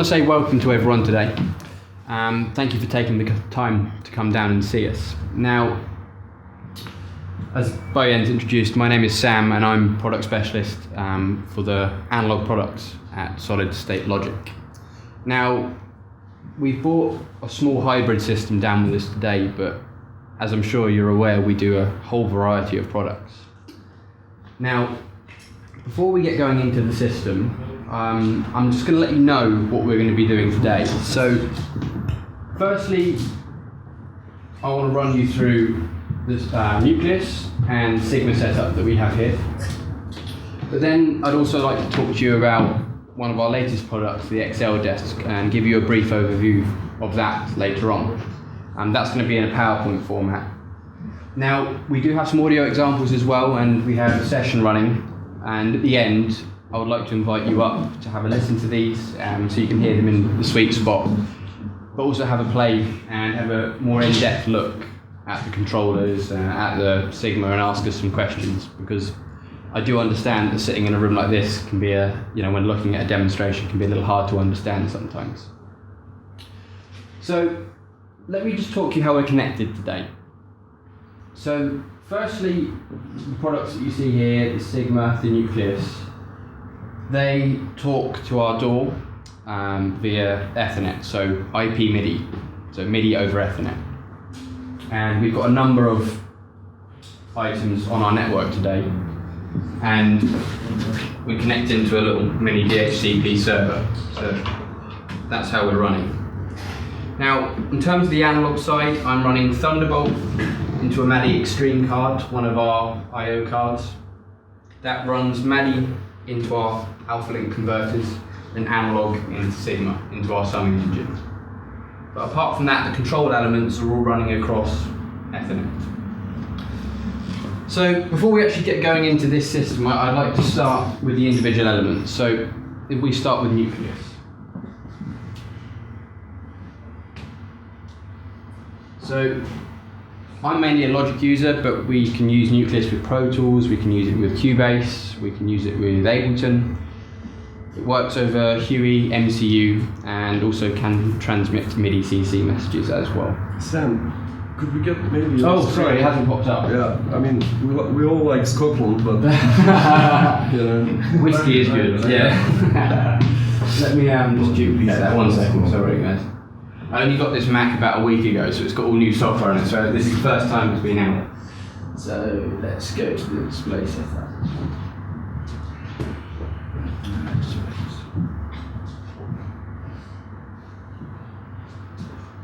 to say welcome to everyone today. Thank you for taking the time to come down and see us. Now, as Bojan's introduced, my name is Sam and I'm product specialist for the analog products at Solid State Logic. Now, we've brought a small hybrid system down with us today, but as I'm sure you're aware, we do a whole variety of products. Now, before we get going into the system, I'm just going to let you know what we're going to be doing today. So, firstly, I want to run you through this Nucleus and Sigma setup that we have here. But then I'd also like to talk to you about one of our latest products, the XL Desk, and give you a brief overview of that later on. That's going to be in a PowerPoint format. Now, we do have some audio examples as well, and we have a session running. And at the end, I would like to invite you up to have a listen to these so you can hear them in the sweet spot, but also have a play and have a more in-depth look at the controllers, at the Sigma, and ask us some questions, because I do understand that sitting in a room like this can be when looking at a demonstration, can be a little hard to understand sometimes. So let me just talk to you how we're connected today. So firstly, the products that you see here, the Sigma, the Nucleus, they talk to our DAW via Ethernet, so IP MIDI, so MIDI over Ethernet. And we've got a number of items on our network today, and we connect into a little mini DHCP server, so that's how we're running. Now, in terms of the analog side, I'm running Thunderbolt into a MADI Extreme card, one of our I/O cards. That runs MADI into our Alpha Link converters, and analog into Sigma, into our summing engine. But apart from that, the control elements are all running across Ethernet. So before we actually get going into this system, I'd like to start with the individual elements. So if we start with Nucleus. So I'm mainly a Logic user, but we can use Nucleus with Pro Tools, we can use it with Cubase, we can use it with Ableton. It works over HUI, MCU, and also can transmit MIDI CC messages as well. Sam, could we get maybe... Oh, sorry, it hasn't popped up. Yeah, I mean, we all like Scotland, but... Whiskey is good, yeah. Let me just duplicate that 1 second, sorry guys. I only got this Mac about a week ago, so it's got all new software on it, so this is the first time it's been out. So let's go to the display setup.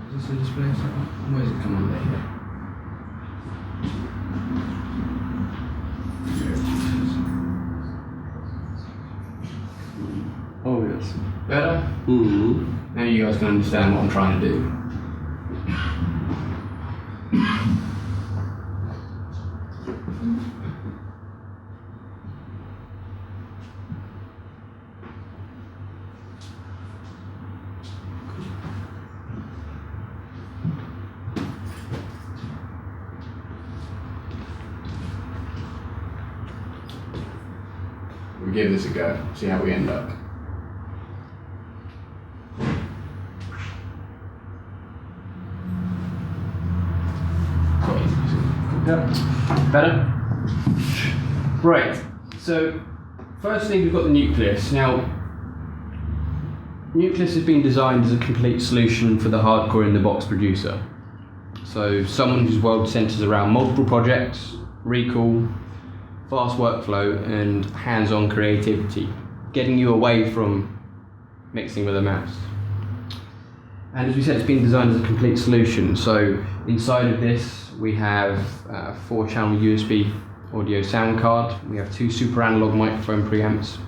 Is this the display setup? Where's it come on there? Oh yes. Better? Mm-hmm. Now you guys can understand what I'm trying to do. We'll give this a go, see how we end up. Better? Right, so firstly we've got the Nucleus. Now, Nucleus has been designed as a complete solution for the hardcore in-the-box producer. So someone whose world centres around multiple projects, recall, fast workflow and hands-on creativity, getting you away from mixing with a mouse. And as we said, it's been designed as a complete solution. So inside of this, we have a 4-channel USB audio sound card. We have 2 super analog microphone preamps.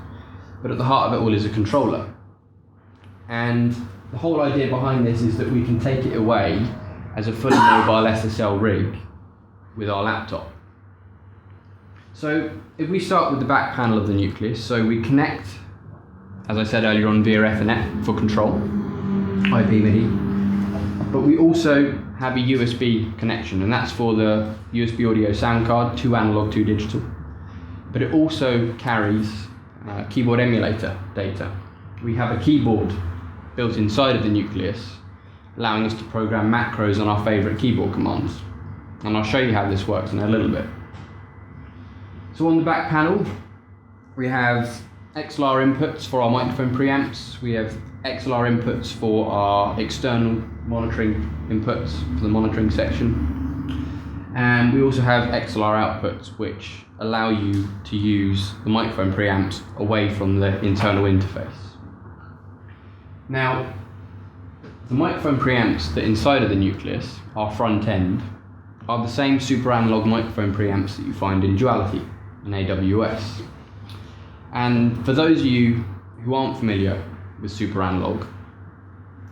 But at the heart of it all is a controller. And the whole idea behind this is that we can take it away as a fully mobile SSL rig with our laptop. So if we start with the back panel of the Nucleus, so we connect, as I said earlier on, via Ethernet for control, IP MIDI, but we also have a USB connection, and that's for the USB audio sound card, 2 analog, 2 digital. But it also carries keyboard emulator data. We have a keyboard built inside of the nucleus, allowing us to program macros on our favourite keyboard commands. And I'll show you how this works in a little bit. So on the back panel, we have XLR inputs for our microphone preamps. We have XLR inputs for our external monitoring inputs for the monitoring section. And we also have XLR outputs, which allow you to use the microphone preamps away from the internal interface. Now, the microphone preamps that inside of the nucleus, our front end, are the same super analog microphone preamps that you find in Duality in AWS. And for those of you who aren't familiar with super analog,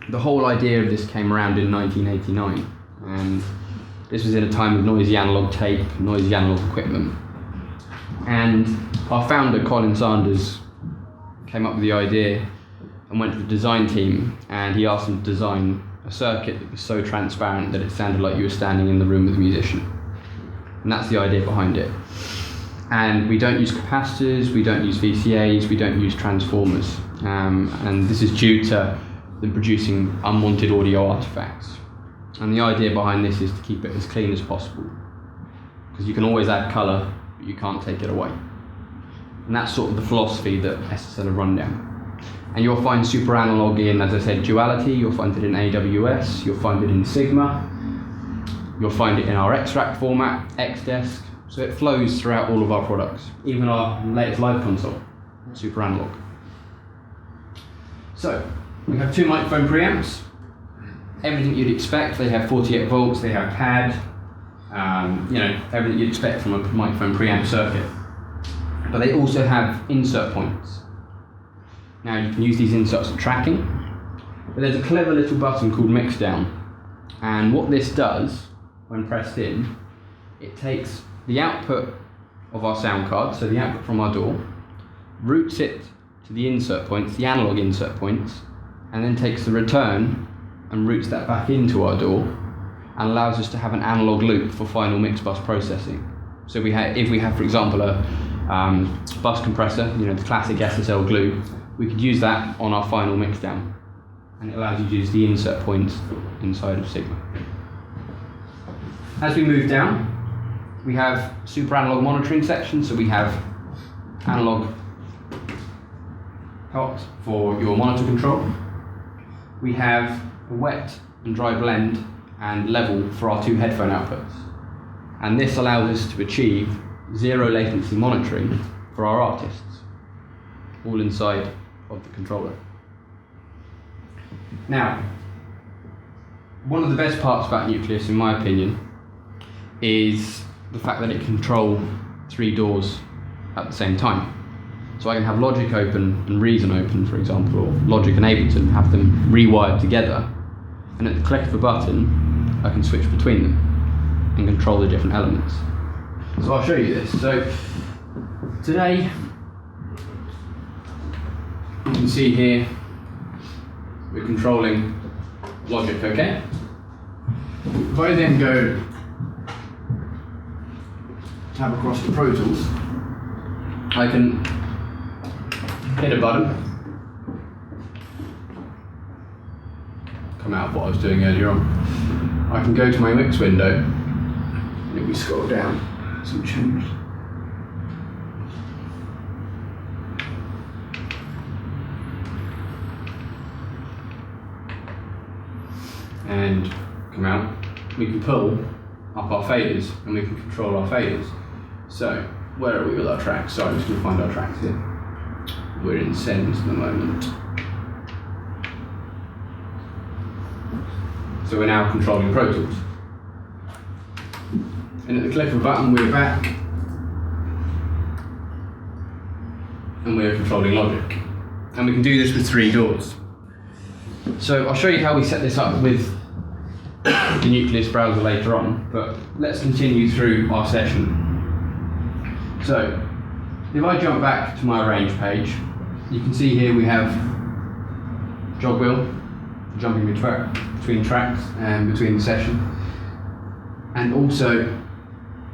the whole idea of this came around in 1989, and this was in a time of noisy analog tape, noisy analog equipment. And our founder, Colin Sanders, came up with the idea and went to the design team, and he asked them to design a circuit that was so transparent that it sounded like you were standing in the room with a musician. And that's the idea behind it. And we don't use capacitors, we don't use VCAs, we don't use transformers. And this is due to them producing unwanted audio artifacts. And the idea behind this is to keep it as clean as possible. Because you can always add colour, but you can't take it away. And that's sort of the philosophy that SSL have run down. And you'll find super analog in, as I said, Duality, you'll find it in AWS, you'll find it in Sigma, you'll find it in our extract format, Xdesk. So it flows throughout all of our products, even our latest live console, super analog. So, we have two microphone preamps. Everything you'd expect. They have 48 volts, they have pad, everything you'd expect from a microphone preamp circuit. But they also have insert points. Now you can use these inserts for tracking, but there's a clever little button called Mixdown. And what this does, when pressed in, it takes the output of our sound card, so the output from our DAW, routes it to the insert points, the analog insert points, and then takes the return and routes that back into our DAW and allows us to have an analog loop for final mix bus processing. So if we have, for example, a bus compressor, the classic SSL glue, we could use that on our final mixdown, and it allows you to use the insert points inside of Sigma. As we move down, we have super analog monitoring section, so we have analog pot for your monitor control. We have a wet and dry blend and level for our two headphone outputs. And this allows us to achieve zero latency monitoring for our artists, all inside of the controller. Now, one of the best parts about Nucleus, in my opinion, is the fact that it can control 3 doors at the same time. So I can have Logic open and Reason open, for example, or Logic and Ableton, have them rewired together, and at the click of a button, I can switch between them and control the different elements. So I'll show you this. So today, you can see here, we're controlling Logic, okay? If I then go tab across to Pro Tools, I can hit a button, come out of what I was doing earlier on. I can go to my mix window, and if we scroll down, some change. And come out, we can pull up our faders and we can control our faders. So, where are we with our tracks? So I'm just going to find our tracks here. We're in sends at the moment. So we're now controlling Pro Tools. And at the click of a button, we're back. And we're controlling Logic. And we can do this with 3 doors. So I'll show you how we set this up with the Nucleus browser later on, but let's continue through our session. So, if I jump back to my arrange page, you can see here we have jog wheel, jumping between tracks and between the session. And also,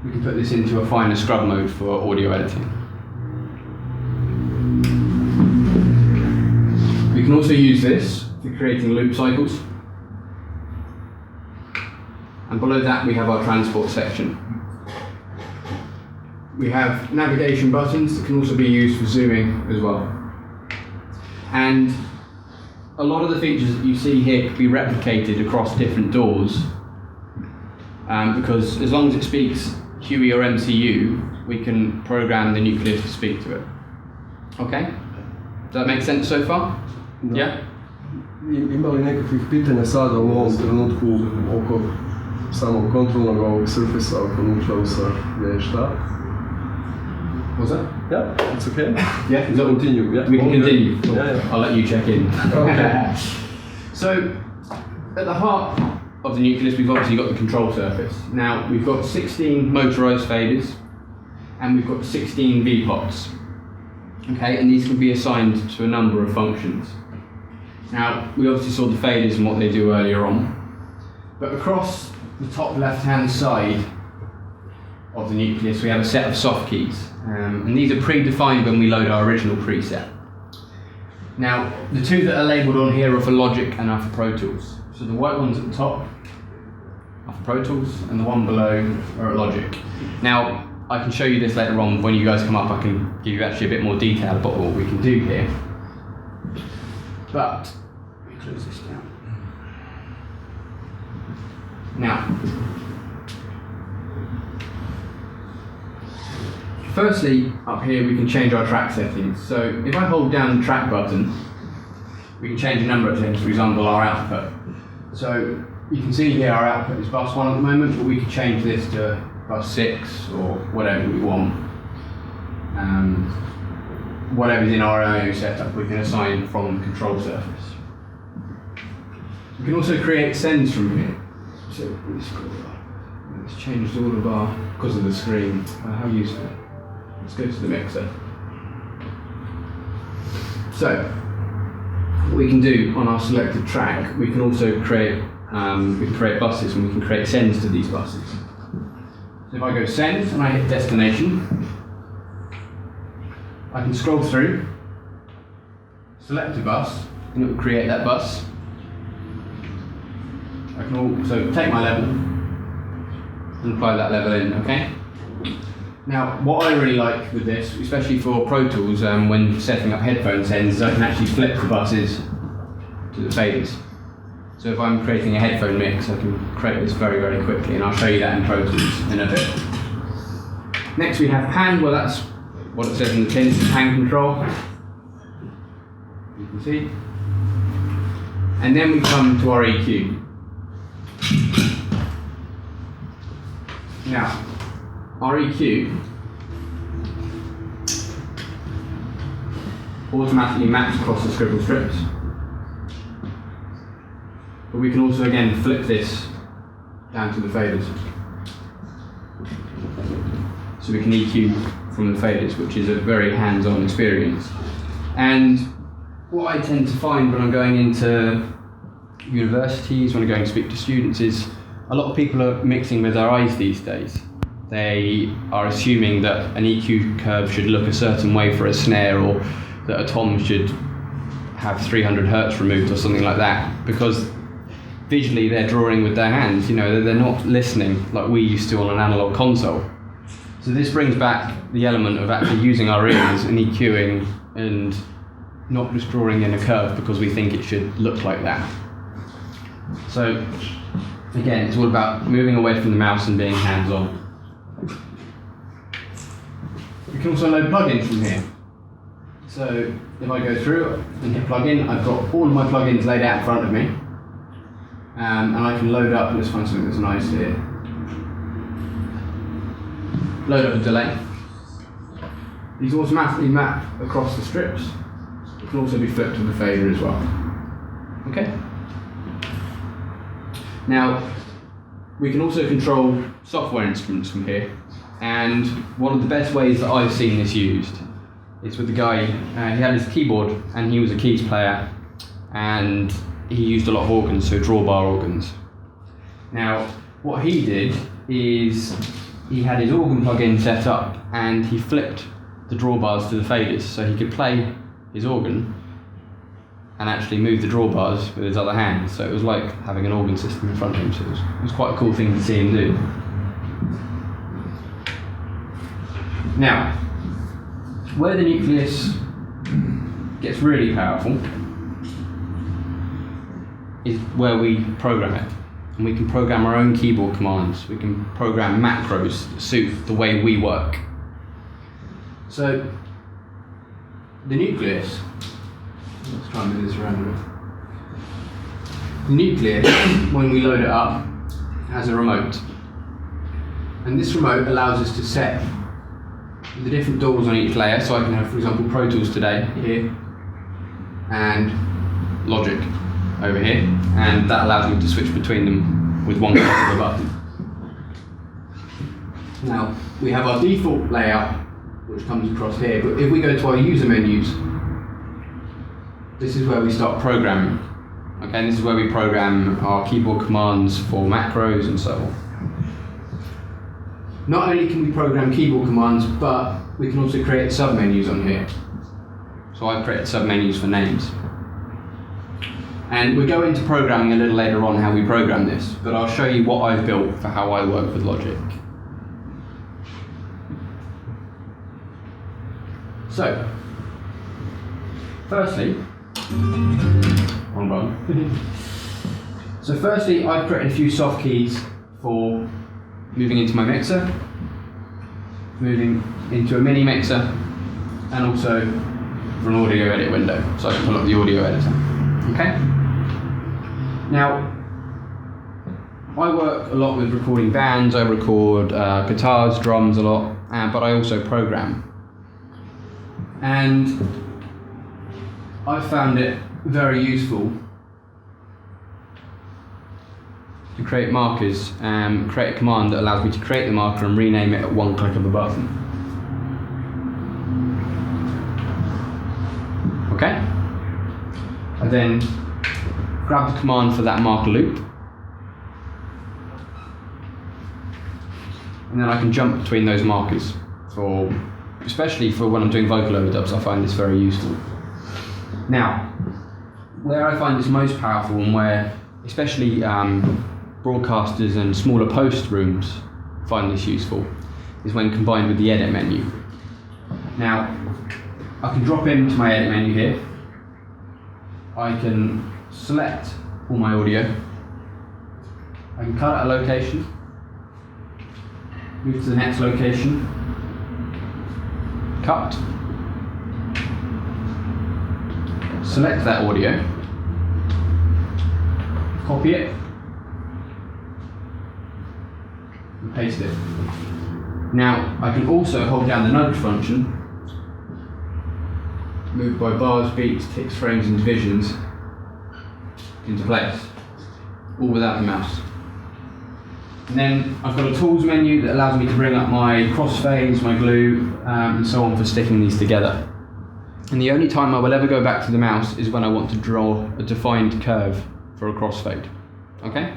we can put this into a finer scrub mode for audio editing. We can also use this for to creating loop cycles. And below that we have our transport section. We have navigation buttons that can also be used for zooming as well. And a lot of the features that you see here can be replicated across different doors, because as long as it speaks QE or MCU, we can program the Nucleus to speak to it. Okay? Does that make sense so far? Da. Yeah? Ima li nekakvih pitanja sada u ovom trenutku oko samog kontrolnog ovog surface oko Nucleusa je šta? What's that? Yeah, it's okay. Yeah, We'll continue. Yeah. we can continue. Yeah. I'll let you check in. Okay. So, at the heart of the Nucleus, we've obviously got the control surface. Now, we've got 16 motorized faders, and we've got 16 V-pots. Okay, and these can be assigned to a number of functions. Now, we obviously saw the faders and what they do earlier on, but across the top left-hand side of the Nucleus, we have a set of soft keys, and these are predefined when we load our original preset. Now, the two that are labelled on here are for Logic and are for Pro Tools. So the white ones at the top are for Pro Tools, and the one below are at Logic. Now, I can show you this later on when you guys come up. I can give you actually a bit more detail about what we can do here. But let me close this down. Now, firstly, up here we can change our track settings. So if I hold down the track button, we can change a number of things, for example our output. So you can see here our output is bus 1 at the moment, but we could change this to bus 6 or whatever we want. Whatever's in our I/O setup we can assign from the control surface. We can also create sends from here. So it's changed all of our, because of the screen, how useful. Let's go to the mixer. So, what we can do on our selected track, we can also create buses, and we can create sends to these buses. So if I go send and I hit destination, I can scroll through, select a bus, and it will create that bus. I can also take my level and apply that level in, okay? Now, what I really like with this, especially for Pro Tools, when setting up headphone sends, is I can actually flip the buses to the faders. So if I'm creating a headphone mix, I can create this very, very quickly, and I'll show you that in Pro Tools in a bit. Next we have pan, well that's what it says in the tin, pan control. You can see. And then we come to our EQ. Now, our EQ automatically maps across the scribble strips. But we can also again flip this down to the faders. So we can EQ from the faders, which is a very hands-on experience. And what I tend to find when I'm going into universities, when I'm going to speak to students, is a lot of people are mixing with their eyes these days. They are assuming that an EQ curve should look a certain way for a snare, or that a tom should have 300 hertz removed or something like that, because visually they're drawing with their hands, they're not listening like we used to on an analog console. So this brings back the element of actually using our ears and EQing and not just drawing in a curve because we think it should look like that. So again, it's all about moving away from the mouse and being hands-on. We can also load plugins from here. So if I go through and hit plugin, I've got all of my plugins laid out in front of me. And I can load up, let's find something that's nice here. Load up a delay. These automatically map across the strips. It can also be flipped to the fader as well. Okay? Now, we can also control software instruments from here. And one of the best ways that I've seen this used is with the guy, he had his keyboard and he was a keys player, and he used a lot of organs, so drawbar organs. Now, what he did is he had his organ plugin set up and he flipped the drawbars to the faders, so he could play his organ and actually move the drawbars with his other hand. So it was like having an organ system in front of him. So it was quite a cool thing to see him do. Now, where the nucleus gets really powerful is where we program it. And we can program our own keyboard commands. We can program macros that suit the way we work. So, the nucleus, let's try and move this around a bit. The nucleus, when we load it up, has a remote. And this remote allows us to set the different doors on each layer. So I can have, for example, Pro Tools today here, and Logic over here, and that allows me to switch between them with one click of a button. Now, we have our default layout, which comes across here, but if we go to our user menus, this is where we start programming. Okay, and this is where we program our keyboard commands for macros and so on. Not only can we program keyboard commands, but we can also create submenus on here. So I've created submenus for names. And we'll go into programming a little later on how we program this, but I'll show you what I've built for how I work with Logic. So, firstly, wrong button. So firstly, I've created a few soft keys for moving into my mixer, moving into a mini mixer, and also for an audio edit window, so I can pull up the audio editor. Okay? Now, I work a lot with recording bands. I record guitars, drums a lot, but I also program. And I found it very useful to create markers and create a command that allows me to create the marker and rename it at one click of a button. Okay? I then grab the command for that marker loop, and then I can jump between those markers, especially for when I'm doing vocal overdubs. I find this very useful. Now, where I find this most powerful, and where especially broadcasters and smaller post rooms find this useful, is when combined with the edit menu. Now, I can drop into my edit menu here. I can select all my audio. I can cut at a location, move to the next location, cut, select that audio, copy it, and paste it. Now, I can also hold down the nudge function, move by bars, beats, ticks, frames, and divisions into place, all without the mouse. And then I've got a tools menu that allows me to bring up my crossfades, my glue, and so on for sticking these together. And the only time I will ever go back to the mouse is when I want to draw a defined curve for a crossfade. Okay?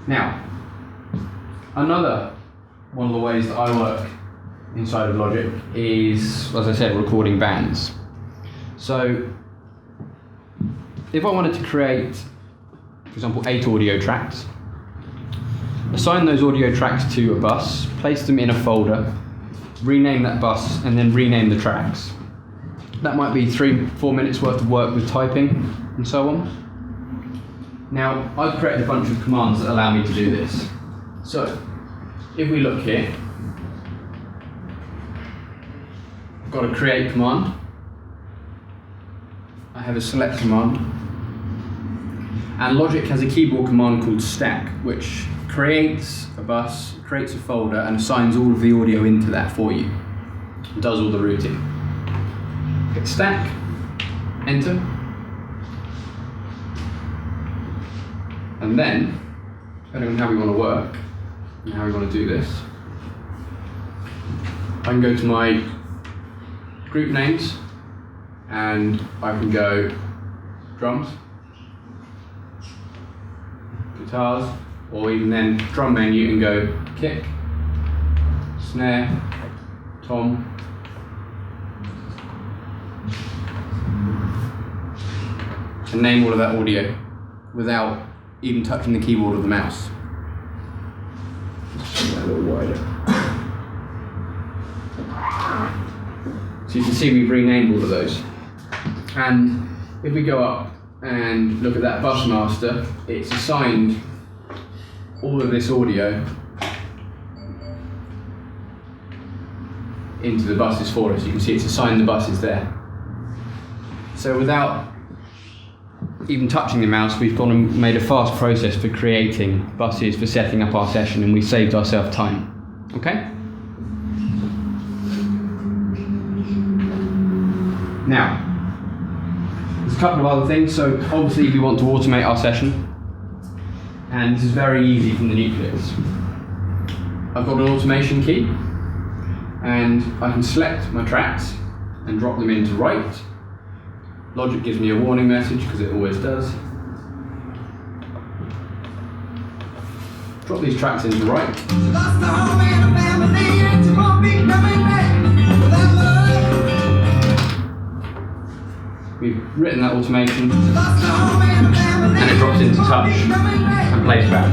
Now, another one of the ways that I work inside of Logic is, as I said, recording bands. So, if I wanted to create, for example, 8 audio tracks, assign those audio tracks to a bus, place them in a folder, rename that bus, and then rename the tracks. That might be 3-4 minutes worth of work with typing and so on. Now, I've created a bunch of commands that allow me to do this. So, if we look here, I've got a create command. I have a select command. And Logic has a keyboard command called stack, which creates a bus, creates a folder, and assigns all of the audio into that for you. It does all the routing. Hit stack, enter, and then, depending on how we want to work and how we want to do this, I can go to my group names and I can go drums, guitars, or even then drum menu and go kick, snare, tom, and name all of that audio without even touching the keyboard or the mouse. Just make that a little wider. So you can see we've renamed all of those. And if we go up and look at that bus master, it's assigned all of this audio into the buses for us. You can see it's assigned the buses there. So without even touching the mouse, we've gone and made a fast process for creating buses, for setting up our session, and we saved ourselves time. Okay? Now, there's a couple of other things. So obviously we want to automate our session, and this is very easy from the Nucleus. I've got an automation key, and I can select my tracks and drop them into write. Logic gives me a warning message, because it always does. Drop these tracks into write. We've written that automation, and it drops into touch and plays back.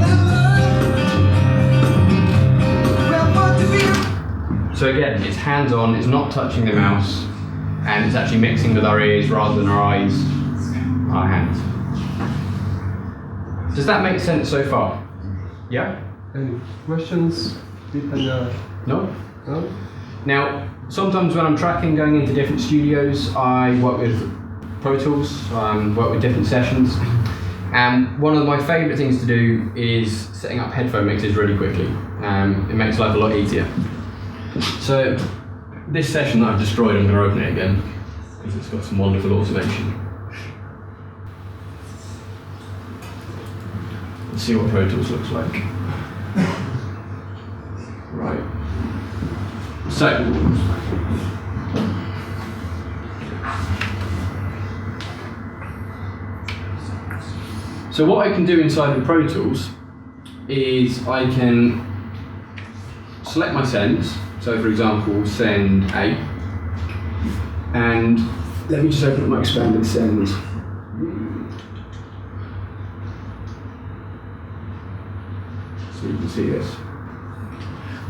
So again, it's hands-on, it's not touching the mouse, and it's actually mixing with our ears rather than our eyes, our hands. Does that make sense so far? Yeah? Any questions? No? No? Now, sometimes when I'm tracking, going into different studios, I work with Pro Tools, work with different sessions, and one of my favourite things to do is setting up headphone mixes really quickly. It makes life a lot easier. So, this session that I've destroyed, I'm going to open it again, because it's got some wonderful automation. Let's see what Pro Tools looks like. Right. So what I can do inside of Pro Tools is I can select my sends. So for example, send A. And let me just open up my expanded sends. So you can see this.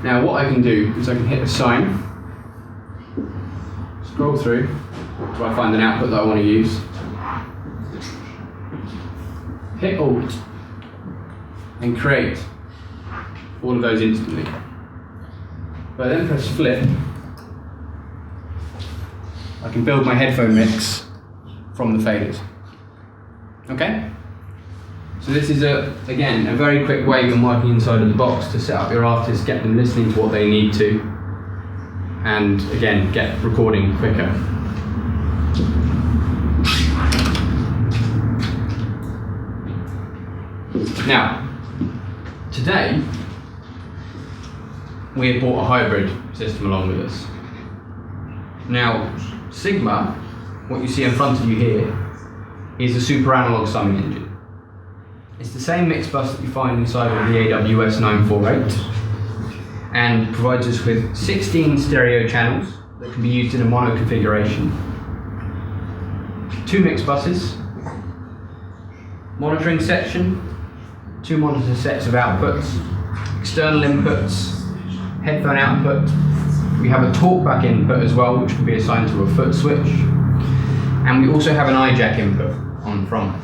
Now what I can do is I can hit assign, scroll through till I find an output that I want to use, hit Alt, and create all of those instantly. If I then press flip, I can build my headphone mix from the faders. Okay? So this is, again, a very quick way when working inside of the box to set up your artists, get them listening to what they need to, and again, get recording quicker. Now, today, we have brought a hybrid system along with us. Now, Sigma, what you see in front of you here, is a super analog summing engine. It's the same mix bus that you find inside of the AWS 948, and provides us with 16 stereo channels that can be used in a mono configuration, 2 mix buses, monitoring section, 2 monitor sets of outputs, external inputs, headphone output. We have a talkback input as well, which can be assigned to a foot switch, and we also have an iJack input on front.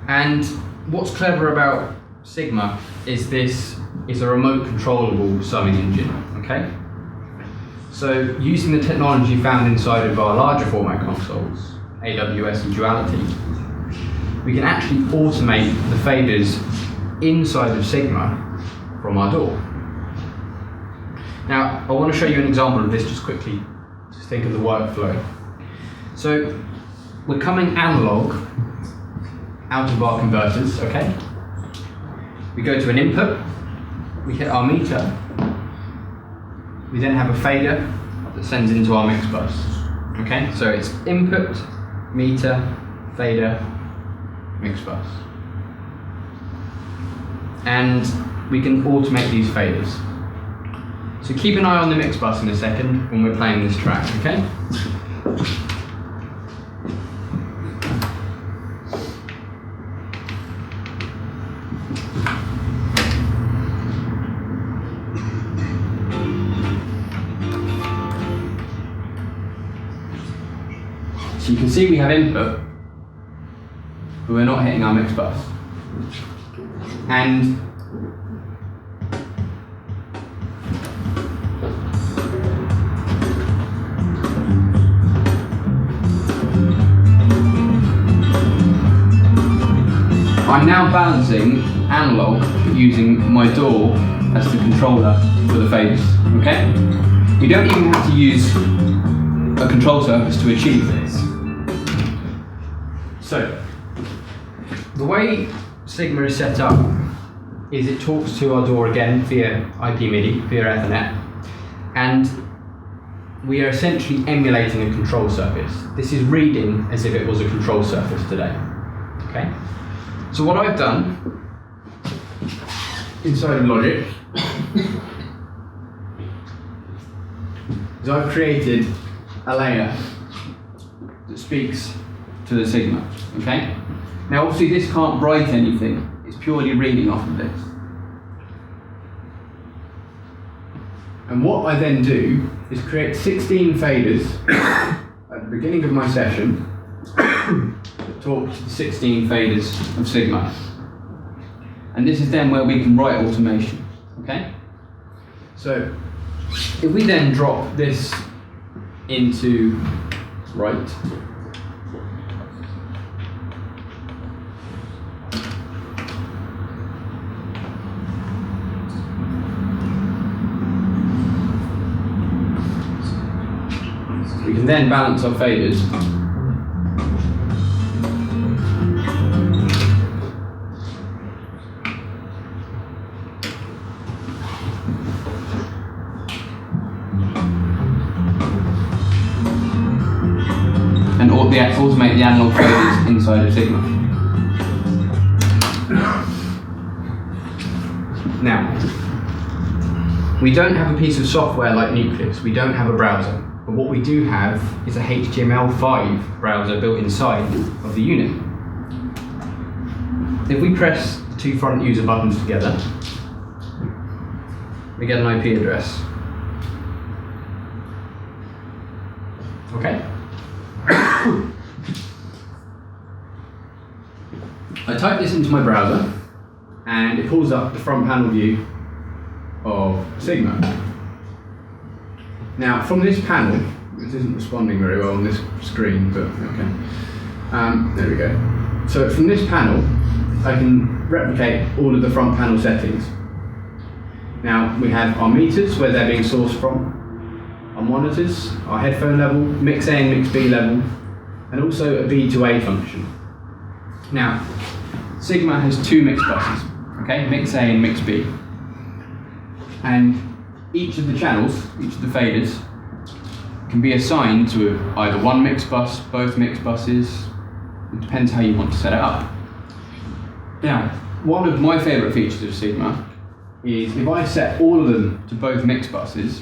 And what's clever about Sigma is this is a remote controllable summing engine, okay? So using the technology found inside of our larger format consoles, AWS and Duality, we can actually automate the faders inside of Sigma from our DAW. Now, I want to show you an example of this just quickly, just think of the workflow. So, we're coming analog out of our converters, okay? We go to an input, we hit our meter, we then have a fader that sends into our mix bus, okay? So it's input, meter, fader, mix bus. And we can automate these faders. So keep an eye on the mix bus in a second when we're playing this track, okay? So you can see we have input, but we're not hitting our mix bus. And I'm now balancing analog using my DAW as the controller for the faders, okay? You don't even have to use a control surface to achieve this. So, the way Sigma is set up is it talks to our DAW again via IP MIDI, via Ethernet, and we are essentially emulating a control surface. This is reading as if it was a control surface today, okay? So what I've done inside of Logic is I've created a layer that speaks to the Sigma, okay? Now obviously this can't write anything, it's purely reading off of this. And what I then do is create 16 faders at the beginning of my session that talk to the 16 faders of Sigma. And this is then where we can write automation, okay? So if we then drop this into write, we can then balance our faders. And automate the analog faders inside of Sigma. Now, we don't have a piece of software like Nucleus, we don't have a browser. But what we do have is a HTML5 browser built inside of the unit. If we press the two front user buttons together, we get an IP address. Okay? I type this into my browser and it pulls up the front panel view of Sigma. Now, from this panel, this isn't responding very well on this screen, but okay. There we go. So from this panel, I can replicate all of the front panel settings. Now, we have our meters, where they're being sourced from, our monitors, our headphone level, mix A and mix B level, and also a B to A function. Now, Sigma has two mix buses, okay, mix A and mix B. And each of the channels, each of the faders, can be assigned to either one mix bus, both mix buses. It depends how you want to set it up. Now, one of my favourite features of Sigma is if I set all of them to both mix buses,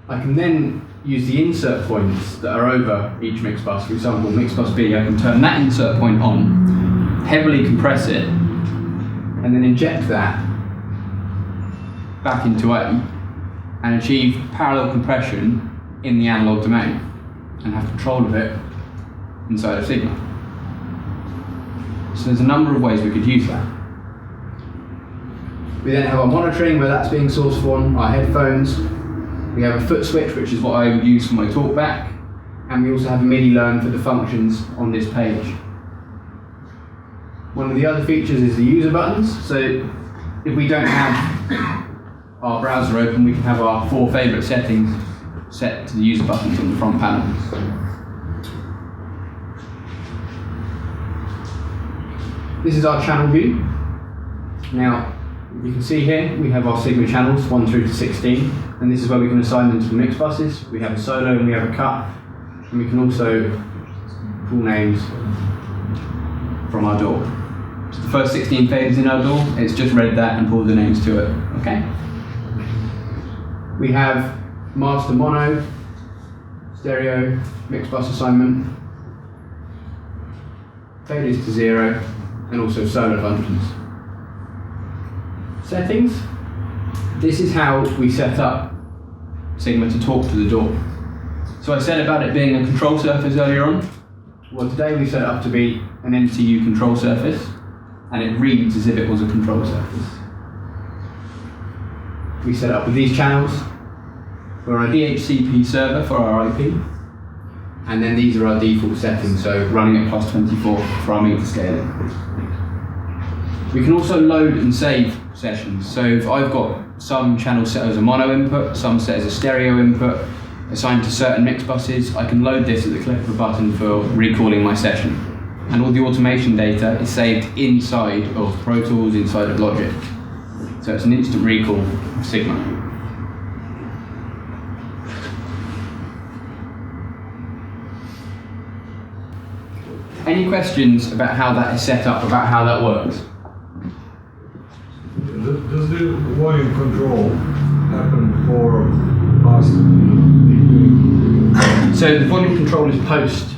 I can then use the insert points that are over each mix bus. For example, mix bus B, I can turn that insert point on, heavily compress it, and then inject that back into A and achieve parallel compression in the analog domain and have control of it inside of Sigma. So there's a number of ways we could use that. We then have our monitoring where that's being sourced from, our headphones. We have a foot switch, which is what I would use for my talkback, and we also have a MIDI learn for the functions on this page. One of the other features is the user buttons. So if we don't have our browser open, we can have our 4 favourite settings set to the user buttons on the front panel. This is our channel view. Now, you can see here we have our Sigma channels 1 through to 16, and this is where we can assign them to the mix buses. We have a solo and we have a cut, and we can also pull names from our DAW. So the first 16 faders in our DAW, it's just read that and pulled the names to it. Okay. We have master mono, stereo, mix bus assignment, faders to 0, and also solar functions. Settings. This is how we set up Sigma to talk to the door. So I said about it being a control surface earlier on. Well, today we set it up to be an MCU control surface, and it reads as if it was a control surface. We set up with these channels for our DHCP server for our IP, and then these are our default settings, so running at +24 for our meter scaling. We can also load and save sessions, so if I've got some channels set as a mono input, some set as a stereo input, assigned to certain mix buses, I can load this at the click of a button for recalling my session. And all the automation data is saved inside of Pro Tools, inside of Logic. So it's an instant recall of Sigma. Any questions about how that is set up, about how that works? Does the volume control happen for us? So the volume control is post.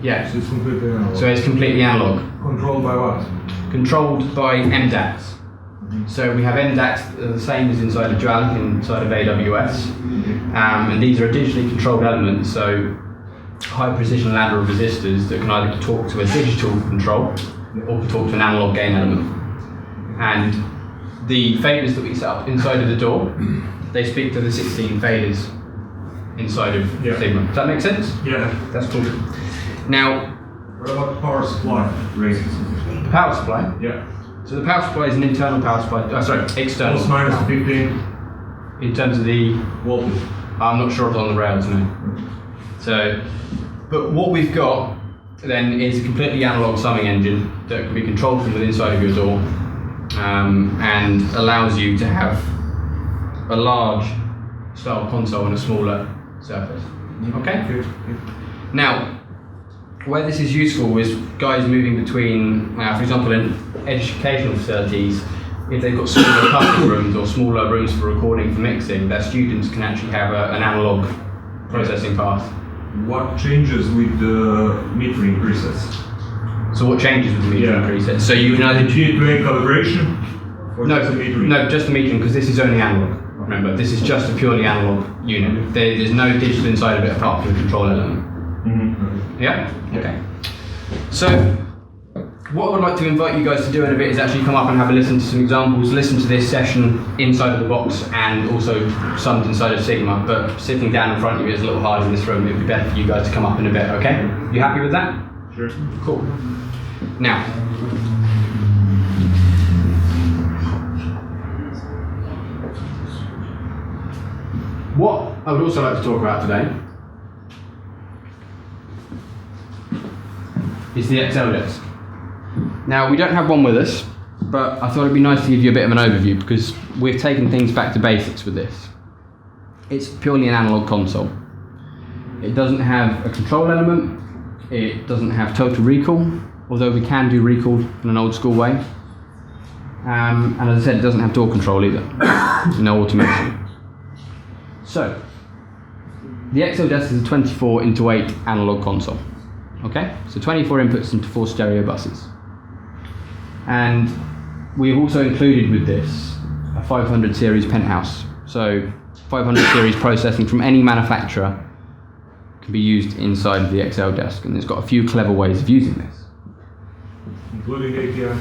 Yeah. So it's completely analog. So it's completely analog. Controlled by what? Controlled by MDACs. So we have MDACs the same as inside of Duality and inside of AWS. And these are digitally controlled elements, so high precision ladder of resistors that can either talk to a digital control or can talk to an analog gain element. And the faders that we set up inside of the door, they speak to the 16 faders inside of Sigma. Does that make sense? Yeah. That's cool. Now, What about power supply raisins? the power supply. Yeah. So the power supply is an internal power supply. External. Plus minus 15 In terms of the, voltage. I'm not sure it's on the rails, no. So, but what we've got then is a completely analog summing engine that can be controlled from within inside of your door, and allows you to have a large style console and a smaller surface. Okay? Now, where this is useful is guys moving between, for example, in educational facilities, if they've got smaller cutting rooms or smaller rooms for recording for mixing, their students can actually have an analog processing path. What changes with the metering presets? So what changes with the metering presets? So you can either G2A calibration? Or just the metering? No, just the metering, because this is only analog. Remember, this is just a purely analog unit. There's no digital inside of it apart from the control element. Mm-hmm. Yeah? Okay. So, what I would like to invite you guys to do in a bit is actually come up and have a listen to some examples, listen to this session inside of the box and also summed inside of Sigma, but sitting down in front of you is a little hard in this room. It would be better for you guys to come up in a bit, okay? You happy with that? Sure. Cool. Now, what I would also like to talk about today is the Excel desk. Now, we don't have one with us, but I thought it'd be nice to give you a bit of an overview because we've taken things back to basics with this. It's purely an analog console. It doesn't have a control element, it doesn't have total recall, although we can do recall in an old school way. And as I said, it doesn't have door control either, no automation. So, the Excel desk is a 24:8 analog console. Okay, so 24 inputs into 4 stereo buses. And we've also included with this a 500 series Penthouse. So 500 series processing from any manufacturer can be used inside of the Excel desk, and it's got a few clever ways of using this. Including API?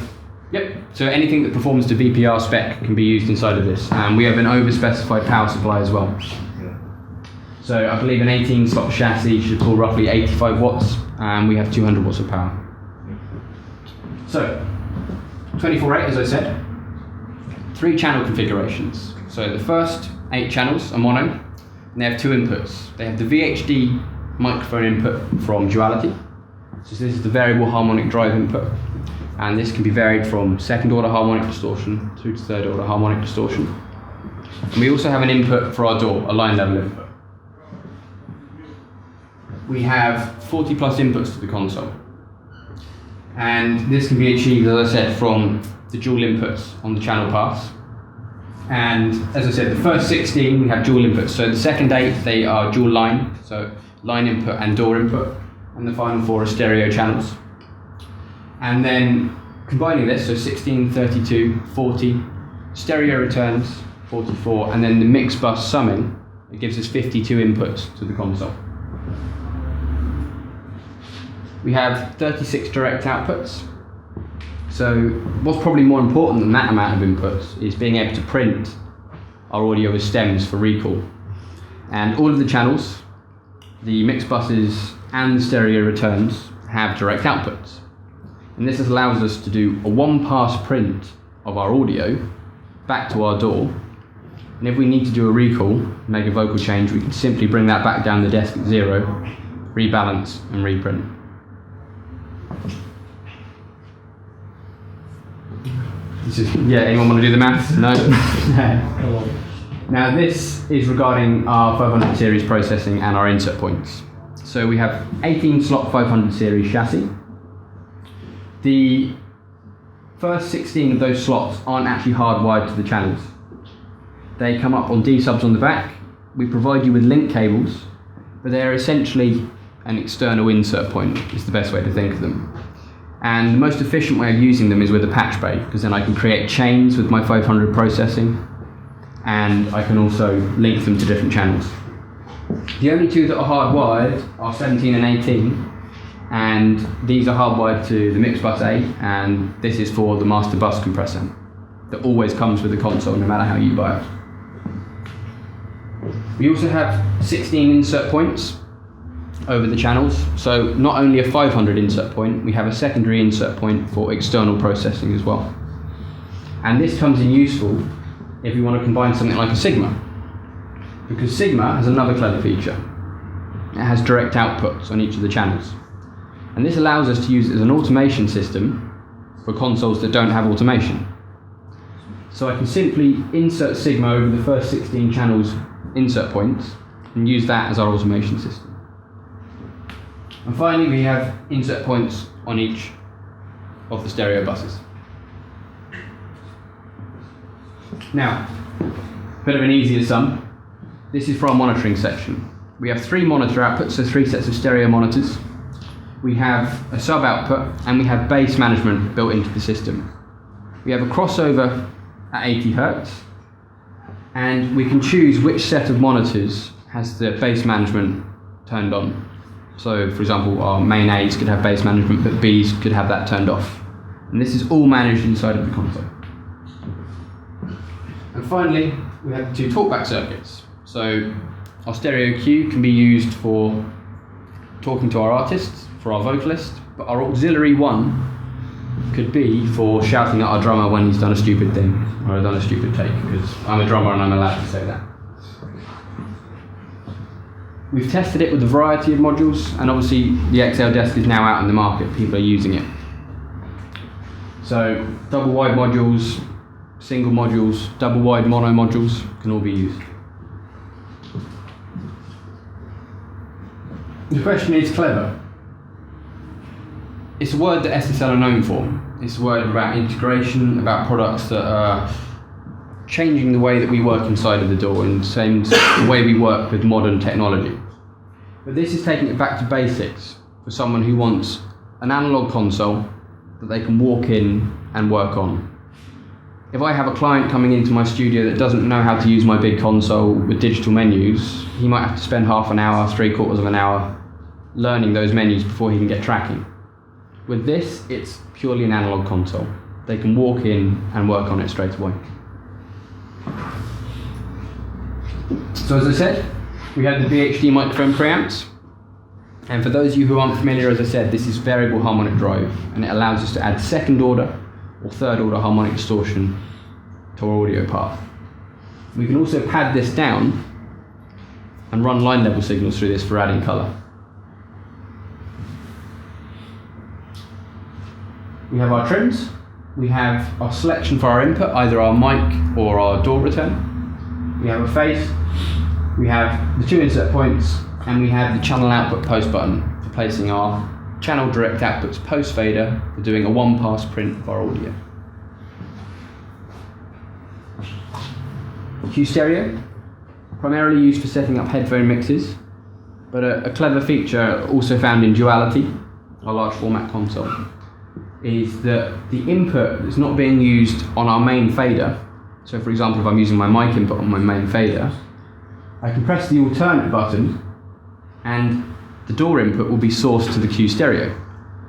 Yep, so anything that performs to VPR spec can be used inside of this. And we have an over-specified power supply as well. So I believe an 18-slot chassis should pull roughly 85 watts, and we have 200 watts of power. So, 24/8, as I said, 3 channel configurations. So the first 8 channels are mono, and they have 2 inputs. They have the VHD microphone input from Duality. So this is the variable harmonic drive input, and this can be varied from 2nd order harmonic distortion through to 3rd order harmonic distortion. And we also have an input for our door, a line level input. We have 40 plus inputs to the console. And this can be achieved, as I said, from the dual inputs on the channel paths. And as I said, the first 16 we have dual inputs. So the second 8, they are dual line, so line input and door input. And the final 4 are stereo channels. And then combining this, so 16, 32, 40, stereo returns 44, and then the mix bus summing, it gives us 52 inputs to the console. We have 36 direct outputs. So what's probably more important than that amount of inputs is being able to print our audio as stems for recall. And all of the channels, the mix buses and the stereo returns have direct outputs. And this allows us to do a one-pass print of our audio back to our DAW. And if we need to do a recall, make a vocal change, we can simply bring that back down the desk at 0, rebalance and reprint. Anyone want to do the maths? No? Now this is regarding our 500 series processing and our insert points. So we have 18 slot 500 series chassis. The first 16 of those slots aren't actually hardwired to the channels. They come up on D-subs on the back. We provide you with link cables, but they're essentially an external insert point, is the best way to think of them. And the most efficient way of using them is with a patch bay, because then I can create chains with my 500 processing, and I can also link them to different channels. The only two that are hardwired are 17 and 18, and these are hardwired to the mix bus A, and this is for the master bus compressor that always comes with the console no matter how you buy it. We also have 16 insert points over the channels, so not only a 500 insert point, we have a secondary insert point for external processing as well. And this comes in useful if you want to combine something like a Sigma, because Sigma has another clever feature. It has direct outputs on each of the channels, and this allows us to use it as an automation system for consoles that don't have automation. So I can simply insert Sigma over the first 16 channels insert points and use that as our automation system. And finally, we have insert points on each of the stereo buses. Now, a bit of an easier sum. This is for our monitoring section. We have 3 monitor outputs, so 3 sets of stereo monitors. We have a sub output, and we have bass management built into the system. We have a crossover at 80 Hertz, and we can choose which set of monitors has the bass management turned on. So, for example, our main A's could have bass management, but B's could have that turned off. And this is all managed inside of the console. And finally, we have 2 talkback circuits. So, our stereo cue can be used for talking to our artists, for our vocalist, but our auxiliary one could be for shouting at our drummer when he's done a stupid thing, or done a stupid take, because I'm a drummer and I'm allowed to say that. We've tested it with a variety of modules, and obviously the XL desk is now out in the market, people are using it. So double wide modules, single modules, double wide mono modules can all be used. The question is clever. It's a word that SSL are known for. It's a word about integration, about products that are changing the way that we work inside of the DAW and the way we work with modern technology. But this is taking it back to basics for someone who wants an analog console that they can walk in and work on. If I have a client coming into my studio that doesn't know how to use my big console with digital menus, he might have to spend half an hour, 3/4 of an hour learning those menus before he can get tracking. With this, it's purely an analog console. They can walk in and work on it straight away. So as I said, we have the VHD microphone preamps. And for those of you who aren't familiar, as I said, this is variable harmonic drive, and it allows us to add second order or third order harmonic distortion to our audio path. We can also pad this down and run line level signals through this for adding colour. We have our trims, we have our selection for our input, either our mic or our DAW return. We have a phase, we have the 2 insert points, and we have the channel output post button for placing our channel direct outputs post fader for doing a one-pass print of our audio. Q stereo, primarily used for setting up headphone mixes, but a clever feature also found in Duality, our large format console. is that the input that's not being used on our main fader, so for example if I'm using my mic input on my main fader, I can press the alternate button and the DAW input will be sourced to the Q stereo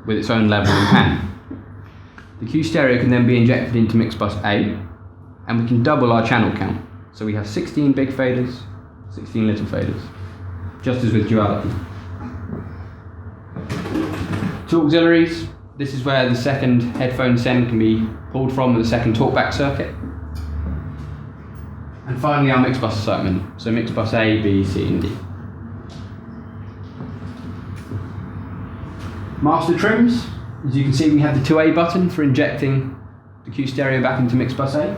with its own level and pan. The Q stereo can then be injected into mix bus A, and we can double our channel count. So we have 16 big faders, 16 little faders, just as with duality. Two auxiliaries. This is where the second headphone send can be pulled from, the second talkback circuit. And finally our mix bus assignment, so mix bus A, B, C and D. Master trims, as you can see we have the 2A button for injecting the Q stereo back into mix bus A.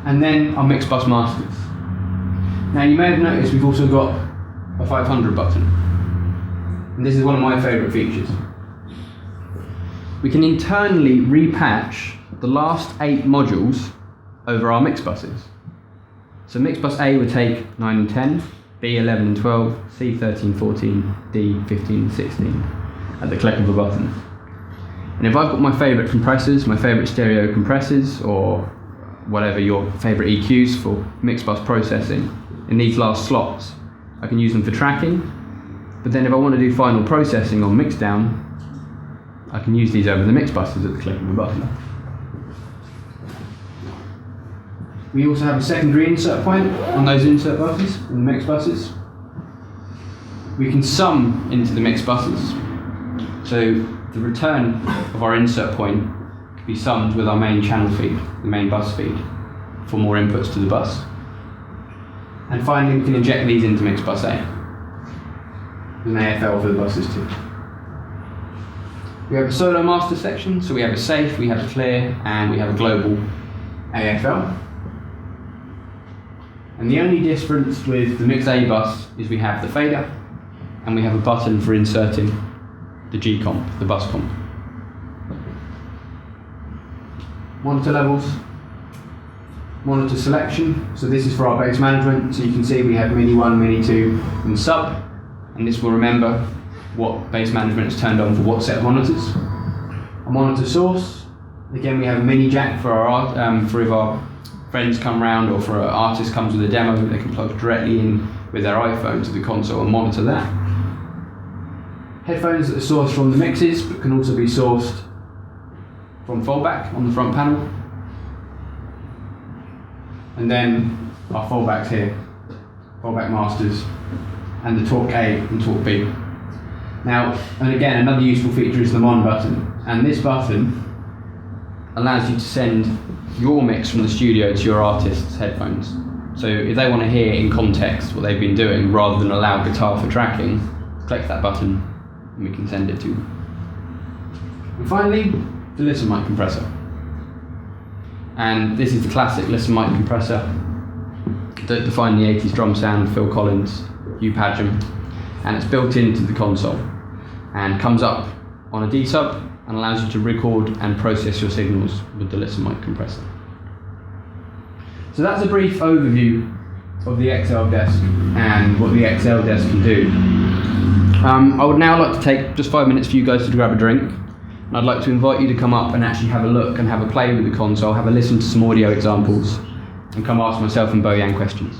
And then our mix bus masters. Now you may have noticed we've also got a 500 button. And this is one of my favourite features. We can internally repatch the last 8 modules over our mix buses. So mix bus A would take 9 and 10, B 11 and 12, C 13, 14, D 15 and 16 at the click of a button. And if I've got my favourite compressors, my favourite stereo compressors, or whatever your favourite EQs for mix bus processing in these last slots, I can use them for tracking. But then if I want to do final processing on mixdown, I can use these over the mix buses at the click of a button. We also have a secondary insert point on those insert buses, in the mix buses. We can sum into the mix buses. So the return of our insert point can be summed with our main channel feed, the main bus feed, for more inputs to the bus. And finally we can inject these into mix bus A. An AFL for the buses too. We have a solo master section, so we have a safe, we have a clear, and we have a global AFL. And the only difference with the mix A bus is we have the fader, and we have a button for inserting the G comp, the bus comp. Monitor levels, monitor selection, so this is for our bass management, so you can see we have Mini 1, Mini 2, and Sub. And this will remember what bass management is turned on for what set of monitors. A monitor source, again we have a mini jack for our for if our friends come round or for an artist comes with a demo, they can plug directly in with their iPhone to the console and monitor that. Headphones that are sourced from the mixes but can also be sourced from fallback on the front panel. And then our fallbacks here, fallback masters, and the Talk A and Talk B. Now, and again, another useful feature is the Mon button. And this button allows you to send your mix from the studio to your artist's headphones. So if they want to hear in context what they've been doing, rather than a loud guitar for tracking, click that button and we can send it to them. And finally, the Listen mic compressor. And this is the classic Listen mic compressor that defined the 80s drum sound with Phil Collins, Hugh Padgham, and it's built into the console and comes up on a D-sub and allows you to record and process your signals with the Listen mic compressor. So that's a brief overview of the XL desk and what the XL desk can do. I would now like to take just 5 minutes for you guys to grab a drink, and I'd like to invite you to come up and actually have a look and have a play with the console, have a listen to some audio examples, and come ask myself and Bojan questions.